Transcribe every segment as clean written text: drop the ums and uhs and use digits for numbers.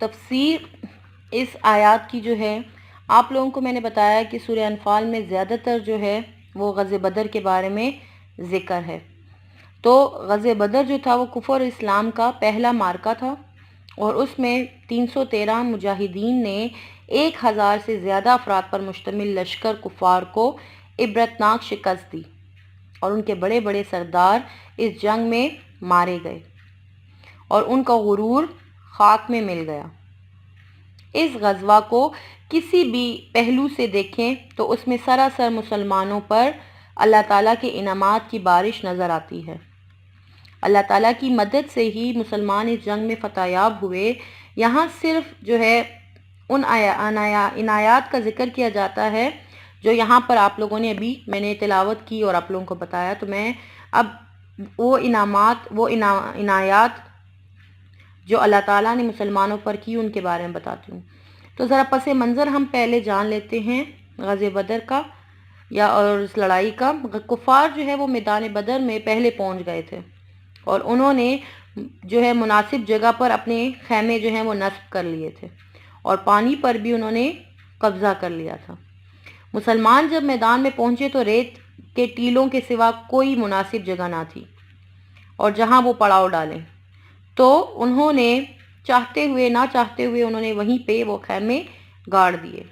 تفسیر اس آیات کی جو ہے، آپ لوگوں کو میں نے بتایا کہ سورہ انفال میں زیادہ تر جو ہے وہ غزوہ بدر کے بارے میں ذکر ہے۔ تو غزوہ بدر جو تھا وہ کفر اسلام کا پہلا معرکہ تھا، اور اس میں 313 مجاہدین نے 1000 سے زیادہ افراد پر مشتمل لشکر کفار کو عبرتناک شکست دی، اور ان کے بڑے بڑے سردار اس جنگ میں مارے گئے، اور ان کا غرور خاک میں مل گیا۔ اس غزوہ کو کسی بھی پہلو سے دیکھیں تو اس میں سراسر مسلمانوں پر اللہ تعالیٰ کے انعامات کی بارش نظر آتی ہے۔ اللہ تعالیٰ کی مدد سے ہی مسلمان اس جنگ میں فتح یاب ہوئے۔ یہاں صرف جو ہے ان عنایات کا ذکر کیا جاتا ہے جو یہاں پر آپ لوگوں نے ابھی میں نے تلاوت کی اور آپ لوگوں کو بتایا، تو میں اب وہ عنایات جو اللہ تعالیٰ نے مسلمانوں پر کی ان کے بارے میں بتاتی ہوں۔ تو ذرا پس منظر ہم پہلے جان لیتے ہیں غزوہ بدر کا اور اس لڑائی کا۔ کفار جو ہے وہ میدان بدر میں پہلے پہنچ گئے تھے، اور انہوں نے جو ہے مناسب جگہ پر اپنے خیمے جو ہیں وہ نصب کر لیے تھے، اور پانی پر بھی انہوں نے قبضہ کر لیا تھا۔ مسلمان جب میدان میں پہنچے تو ریت کے ٹیلوں کے سوا کوئی مناسب جگہ نہ تھی اور جہاں وہ پڑاؤ ڈالیں، تو انہوں نے چاہتے ہوئے نہ چاہتے ہوئے انہوں نے وہیں پہ وہ خیمے گاڑ دیے۔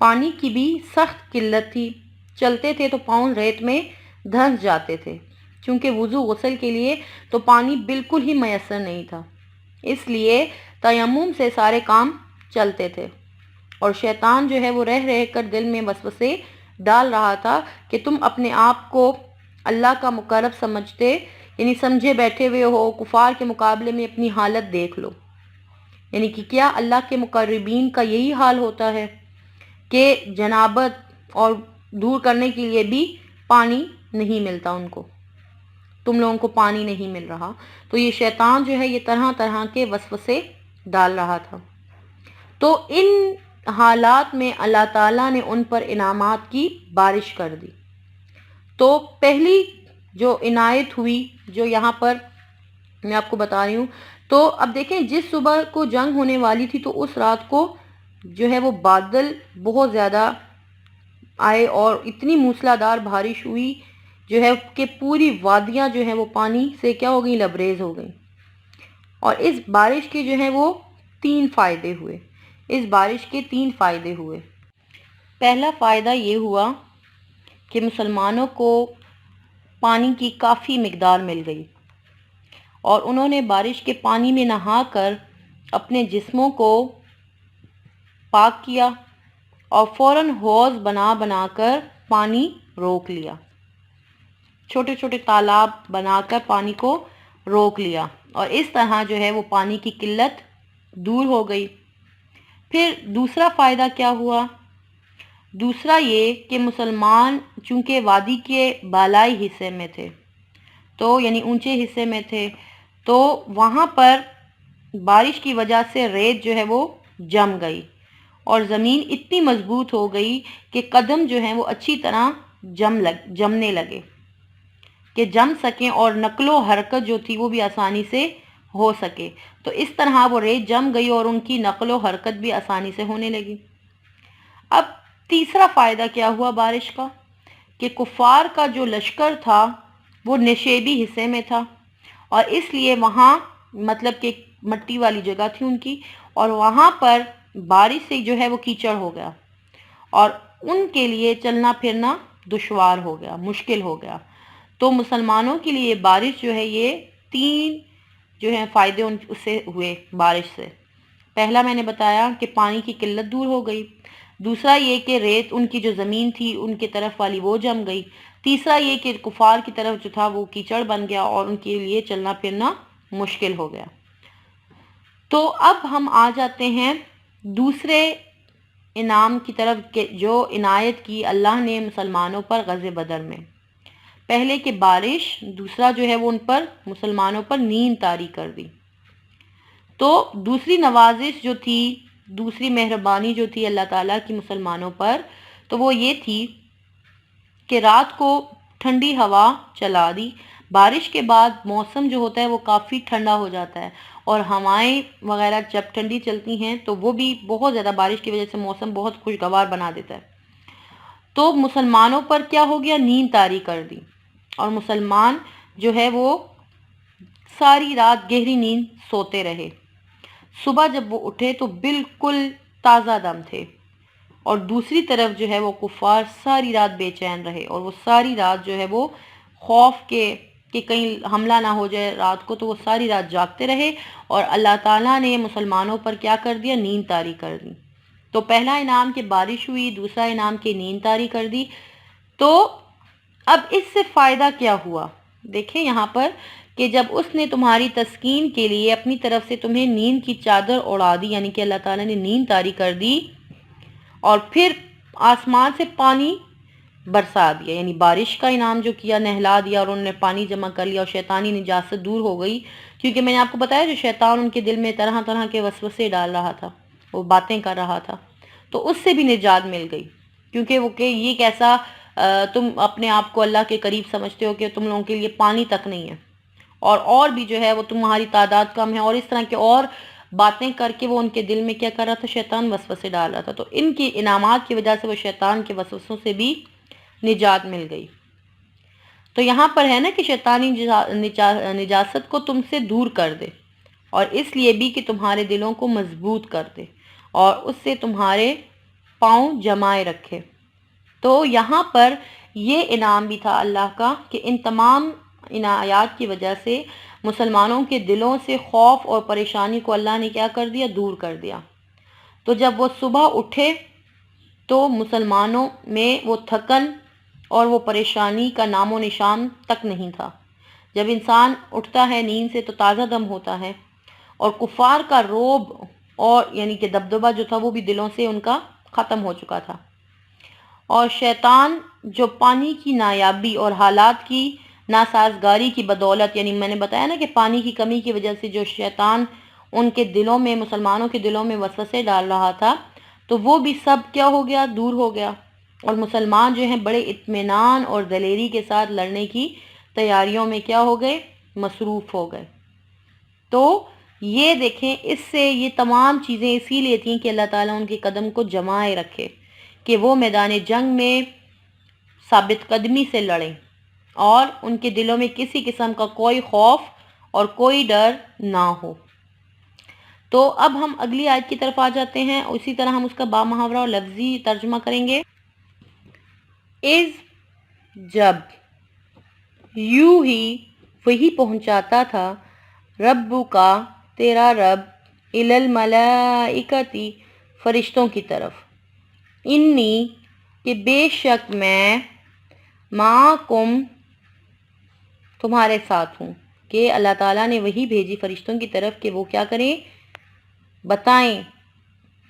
پانی کی بھی سخت قلت تھی، چلتے تھے تو پاؤں ریت میں دھنس جاتے تھے، کیونکہ وضو غسل کے لیے تو پانی بالکل ہی میسر نہیں تھا، اس لیے تیمم سے سارے کام چلتے تھے۔ اور شیطان جو ہے وہ رہ رہ کر دل میں وسوسے ڈال رہا تھا کہ تم اپنے آپ کو اللہ کا مقرب سمجھتے، یعنی سمجھے بیٹھے ہوئے ہو، کفار کے مقابلے میں اپنی حالت دیکھ لو، یعنی کہ کیا اللہ کے مقربین کا یہی حال ہوتا ہے کہ جنابت اور دور کرنے کے لیے بھی پانی نہیں ملتا، ان کو تم لوگوں کو پانی نہیں مل رہا۔ تو یہ شیطان جو ہے یہ طرح طرح کے وسوسے ڈال رہا تھا۔ تو ان حالات میں اللہ تعالیٰ نے ان پر انعامات کی بارش کر دی۔ تو پہلی جو عنایت ہوئی جو یہاں پر میں آپ کو بتا رہی ہوں، تو اب دیکھیں جس صبح کو جنگ ہونے والی تھی تو اس رات کو جو ہے وہ بادل بہت زیادہ آئے اور اتنی موسلادھار بارش ہوئی جو ہے کہ پوری وادیاں جو ہیں وہ پانی سے کیا ہو گئی، لبریز ہو گئیں۔ اور اس بارش کے جو ہیں وہ 3 فائدے ہوئے۔ اس بارش کے 3 فائدے ہوئے۔ پہلا فائدہ یہ ہوا کہ مسلمانوں کو پانی کی کافی مقدار مل گئی، اور انہوں نے بارش کے پانی میں نہا کر اپنے جسموں کو پاک کیا، اور فوراً حوض بنا بنا کر پانی روک لیا، چھوٹے چھوٹے تالاب بنا کر پانی کو روک لیا، اور اس طرح جو ہے وہ پانی کی قلت دور ہو گئی۔ پھر دوسرا فائدہ کیا ہوا؟ دوسرا یہ کہ مسلمان چونکہ وادی کے بالائی حصے میں تھے، تو یعنی اونچے حصے میں تھے، تو وہاں پر بارش کی وجہ سے ریت جو ہے وہ جم گئی، اور زمین اتنی مضبوط ہو گئی کہ قدم جو ہیں وہ اچھی طرح جمنے لگے کہ جم سکیں، اور نقل و حرکت جو تھی وہ بھی آسانی سے ہو سکے۔ تو اس طرح وہ ریت جم گئی اور ان کی نقل و حرکت بھی آسانی سے ہونے لگی۔ اب تیسرا فائدہ کیا ہوا بارش کا؟ کہ کفار کا جو لشکر تھا وہ نشیبی حصے میں تھا، اور اس لیے وہاں مطلب کہ مٹی والی جگہ تھی ان کی، اور وہاں پر بارش سے جو ہے وہ کیچڑ ہو گیا، اور ان کے لیے چلنا پھرنا دشوار ہو گیا، مشکل ہو گیا۔ تو مسلمانوں کے لیے بارش جو ہے یہ 3 جو ہیں فائدے ان سے ہوئے بارش سے۔ پہلا میں نے بتایا کہ پانی کی قلت دور ہو گئی، دوسرا یہ کہ ریت ان کی جو زمین تھی ان کی طرف والی وہ جم گئی، تیسرا یہ کہ کفار کی طرف جو تھا وہ کیچڑ بن گیا اور ان کے لیے چلنا پھرنا مشکل ہو گیا۔ تو اب ہم آ جاتے ہیں دوسرے انعام کی طرف کہ جو عنایت کی اللہ نے مسلمانوں پر غزوہ بدر میں۔ پہلے کہ بارش، دوسرا جو ہے وہ ان پر مسلمانوں پر نیند طاری کر دی۔ تو دوسری نوازش جو تھی، دوسری مہربانی جو تھی اللہ تعالیٰ کی مسلمانوں پر، تو وہ یہ تھی کہ رات کو ٹھنڈی ہوا چلا دی۔ بارش کے بعد موسم جو ہوتا ہے وہ کافی ٹھنڈا ہو جاتا ہے، اور ہوائیں وغیرہ جب ٹھنڈی چلتی ہیں تو وہ بھی بہت زیادہ بارش کی وجہ سے موسم بہت خوشگوار بنا دیتا ہے۔ تو مسلمانوں پر کیا ہو گیا، نیند طاری کر دی، اور مسلمان جو ہے وہ ساری رات گہری نیند سوتے رہے۔ صبح جب وہ اٹھے تو بالکل تازہ دم تھے، اور دوسری طرف جو ہے وہ کفار ساری رات بے چین رہے، اور وہ ساری رات جو ہے وہ خوف کے کہ کہیں حملہ نہ ہو جائے رات کو، تو وہ ساری رات جاگتے رہے، اور اللہ تعالیٰ نے مسلمانوں پر کیا کر دیا، نیند طاری کر دی۔ تو پہلا انعام کہ بارش ہوئی، دوسرا انعام کہ نیند طاری کر دی۔ تو اب اس سے فائدہ کیا ہوا، دیکھیں یہاں پر کہ جب اس نے تمہاری تسکین کے لیے اپنی طرف سے تمہیں نیند کی چادر اڑا دی، یعنی کہ اللہ تعالیٰ نے نیند طاری کر دی، اور پھر آسمان سے پانی برسا دیا، یعنی بارش کا انعام جو کیا، نہلا دیا، اور انہوں نے پانی جمع کر لیا، اور شیطانی نجاست دور ہو گئی، کیونکہ میں نے آپ کو بتایا جو شیطان ان کے دل میں طرح طرح کے وسوسے ڈال رہا تھا، وہ باتیں کر رہا تھا، تو اس سے بھی نجات مل گئی، کیونکہ وہ کہ یہ کیسا تم اپنے آپ کو اللہ کے قریب سمجھتے ہو کہ تم لوگوں کے لیے پانی تک نہیں ہے، اور بھی جو ہے وہ تمہاری تعداد کم ہے، اور اس طرح کے اور باتیں کر کے وہ ان کے دل میں کیا کر رہا تھا، شیطان وسوسے ڈال رہا تھا۔ تو ان کی انعامات کی وجہ سے وہ شیطان کے وسوسوں سے بھی نجات مل گئی۔ تو یہاں پر ہے نا کہ شیطانی نجاست کو تم سے دور کر دے، اور اس لیے بھی کہ تمہارے دلوں کو مضبوط کر دے، اور اس سے تمہارے پاؤں جمائے رکھے۔ تو یہاں پر یہ انعام بھی تھا اللہ کا کہ ان تمام عنایات کی وجہ سے مسلمانوں کے دلوں سے خوف اور پریشانی کو اللہ نے کیا کر دیا، دور کر دیا۔ تو جب وہ صبح اٹھے تو مسلمانوں میں وہ تھکن اور وہ پریشانی کا نام و نشان تک نہیں تھا۔ جب انسان اٹھتا ہے نیند سے تو تازہ دم ہوتا ہے، اور کفار کا روب اور یعنی کہ دبدبہ جو تھا وہ بھی دلوں سے ان کا ختم ہو چکا تھا، اور شیطان جو پانی کی نایابی اور حالات کی ناسازگاری کی بدولت، یعنی میں نے بتایا نا کہ پانی کی کمی کی وجہ سے جو شیطان ان کے دلوں میں، مسلمانوں کے دلوں میں وسوسے ڈال رہا تھا، تو وہ بھی سب کیا ہو گیا، دور ہو گیا، اور مسلمان جو ہیں بڑے اطمینان اور دلیری کے ساتھ لڑنے کی تیاریوں میں کیا ہو گئے، مصروف ہو گئے۔ تو یہ دیکھیں، اس سے یہ تمام چیزیں اسی لیے تھیں کہ اللہ تعالیٰ ان کے قدم کو جمائے رکھے، کہ وہ میدان جنگ میں ثابت قدمی سے لڑیں، اور ان کے دلوں میں کسی قسم کا کوئی خوف اور کوئی ڈر نہ ہو۔ تو اب ہم اگلی آیت کی طرف آ جاتے ہیں، اسی طرح ہم اس کا با محاورہ اور لفظی ترجمہ کریں گے۔ جب یوں ہی وہی پہنچاتا تھا ربو کا تیرا رب الی الملائکتی فرشتوں کی طرف، انی کہ بے شک میں معکم تمہارے ساتھ ہوں، کہ اللہ تعالیٰ نے وہی بھیجی فرشتوں کی طرف کہ وہ کیا کریں، بتائیں،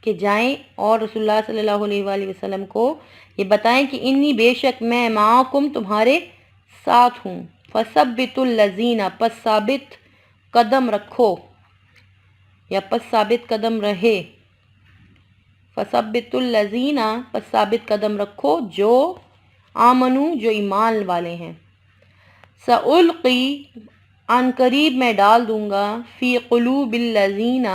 کہ جائیں اور رسول اللہ صلی اللہ علیہ وآلہ وسلم کو یہ بتائیں کہ انی بے شک میں معکم تمہارے ساتھ ہوں، فثبتوا الذین پس ثابت قدم رکھو، یا پس ثابت قدم رہے، فثبتوا الذین پس ثابت قدم رکھو جو آمنو جو ایمان والے ہیں، سألقی عن قریب میں ڈال دوں گا، فی قلوب الذین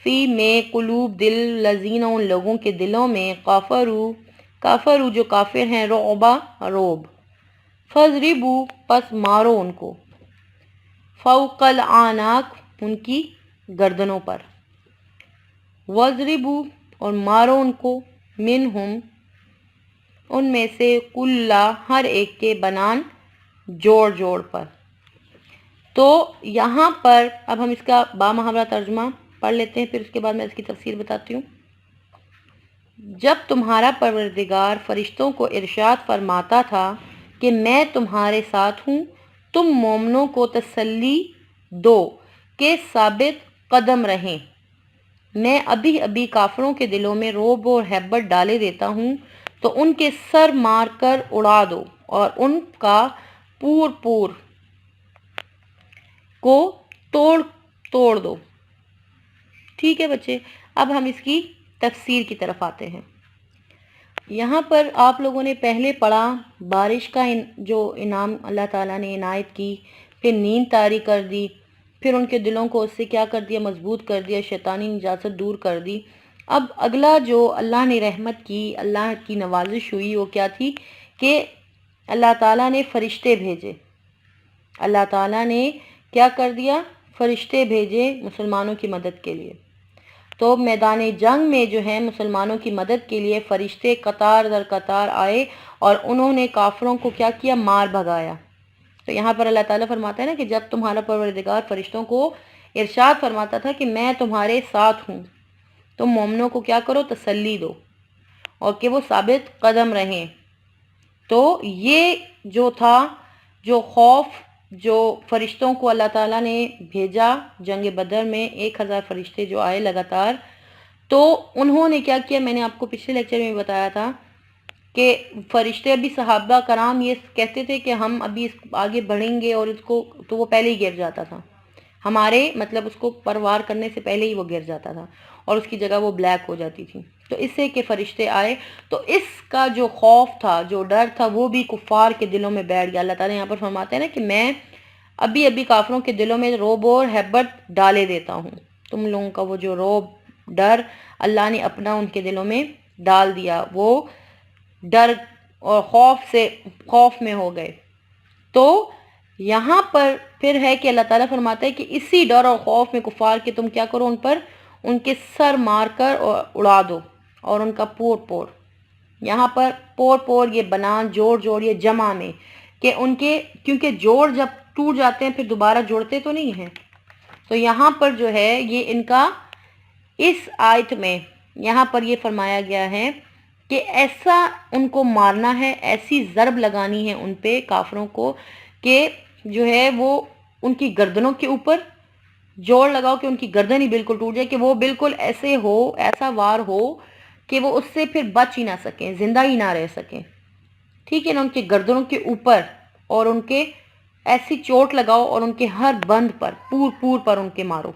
فی میں قلوب دل، الذین ان لوگوں کے دلوں میں، کافرو جو کافر ہیں، رعبا روب، فضربوا پس مارو ان کو، فوق الاعناق ان کی گردنوں پر، وضربوا اور مارو ان کو، منہم ان میں سے، کلا ہر ایک کے، بنان جوڑ جوڑ پر۔ تو یہاں پر اب ہم اس کا با محاورہ ترجمہ پڑھ لیتے ہیں، پھر اس کے بعد میں اس کی تفسیر بتاتی ہوں۔ جب تمہارا پروردگار فرشتوں کو ارشاد فرماتا تھا کہ میں تمہارے ساتھ ہوں، تم مومنوں کو تسلی دو کہ ثابت قدم رہیں، میں ابھی ابھی کافروں کے دلوں میں رعب اور ہیبت ڈالے دیتا ہوں، تو ان کے سر مار کر اڑا دو، اور ان کا پور کو توڑ دو۔ ٹھیک ہے بچے، اب ہم اس کی تفسیر کی طرف آتے ہیں۔ یہاں پر آپ لوگوں نے پہلے پڑھا بارش کا جو انعام اللہ تعالیٰ نے عنایت کی، پھر نیند طاری کر دی، پھر ان کے دلوں کو اس سے کیا کر دیا؟ مضبوط کر دیا، شیطانی نجاست دور کر دی۔ اب اگلا جو اللہ نے رحمت کی، اللہ کی نوازش ہوئی، وہ کیا تھی کہ اللہ تعالیٰ نے فرشتے بھیجے۔ اللہ تعالیٰ نے کیا کر دیا؟ فرشتے بھیجے مسلمانوں کی مدد کے لیے۔ تو میدان جنگ میں جو ہے مسلمانوں کی مدد کے لیے فرشتے قطار در قطار آئے اور انہوں نے کافروں کو کیا کیا؟ مار بھگایا۔ تو یہاں پر اللہ تعالیٰ فرماتا ہے نا کہ جب تمہارا پروردگار فرشتوں کو ارشاد فرماتا تھا کہ میں تمہارے ساتھ ہوں، تم مومنوں کو کیا کرو؟ تسلی دو اور کہ وہ ثابت قدم رہیں۔ تو یہ جو تھا، جو خوف، جو فرشتوں کو اللہ تعالیٰ نے بھیجا جنگ بدر میں، 1000 فرشتے جو آئے لگاتار، تو انہوں نے کیا کیا؟ میں نے آپ کو پچھلے لیکچر میں بتایا تھا کہ فرشتے ابھی صحابہ کرام یہ کہتے تھے کہ ہم ابھی آگے بڑھیں گے اور اس کو، تو وہ پہلے ہی گر جاتا تھا، ہمارے مطلب اس کو پروار کرنے سے پہلے ہی وہ گر جاتا تھا اور اس کی جگہ وہ بلیک ہو جاتی تھی۔ تو اس سے کہ فرشتے آئے تو اس کا جو خوف تھا، جو ڈر تھا، وہ بھی کفار کے دلوں میں بیٹھ گیا۔ اللہ تعالیٰ یہاں پر فرماتے ہیں نا کہ میں ابھی کافروں کے دلوں میں رعب اور ہیبت ڈالے دیتا ہوں۔ تم لوگوں کا وہ جو رعب، ڈر اللہ نے اپنا ان کے دلوں میں ڈال دیا، وہ ڈر اور خوف میں ہو گئے۔ تو یہاں پر پھر ہے کہ اللہ تعالیٰ فرماتا ہے کہ اسی ڈر اور خوف میں کفار کے تم کیا کرو؟ ان پر ان کے سر مار کر اور اڑا دو اور ان کا پور یہاں پر پور یہ بنان جوڑ یہ جمع میں کہ ان کے، کیونکہ جوڑ جب ٹوٹ جاتے ہیں پھر دوبارہ جوڑتے تو نہیں ہیں، تو یہاں پر جو ہے یہ ان کا اس آیت میں یہاں پر یہ فرمایا گیا ہے کہ ایسا ان کو مارنا ہے، ایسی ضرب لگانی ہے ان پہ کافروں کو کہ جو ہے وہ ان کی گردنوں کے اوپر جوڑ لگاؤ کہ ان کی گردن ہی بالکل ٹوٹ جائے، کہ وہ بالکل ایسے ہو، ایسا وار ہو کہ وہ اس سے پھر بچ ہی نہ سکیں، زندہ ہی نہ رہ سکیں، ٹھیک ہے نا؟ ان کے گردنوں کے اوپر اور ان کے ایسی چوٹ لگاؤ اور ان کے ہر بند پر پور پر ان کے مارو،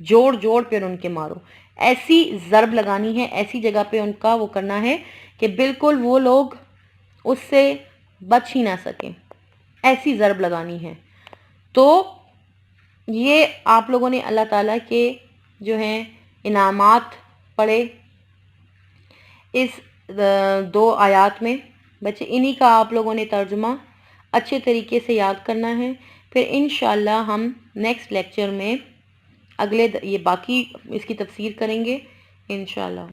جوڑ پہ ان کے مارو، ایسی ضرب لگانی ہے، ایسی جگہ پہ ان کا وہ کرنا ہے کہ بالکل وہ لوگ اس سے بچ ہی نہ سکیں، ایسی ضرب لگانی ہے۔ تو یہ آپ لوگوں نے اللہ تعالیٰ کے جو ہیں انعامات پڑھے اس 2 آیات میں، بچے انہی کا آپ لوگوں نے ترجمہ اچھے طریقے سے یاد کرنا ہے۔ پھر انشاءاللہ ہم نیکسٹ لیکچر میں یہ باقی اس کی تفسیر کریں گے انشاءاللہ۔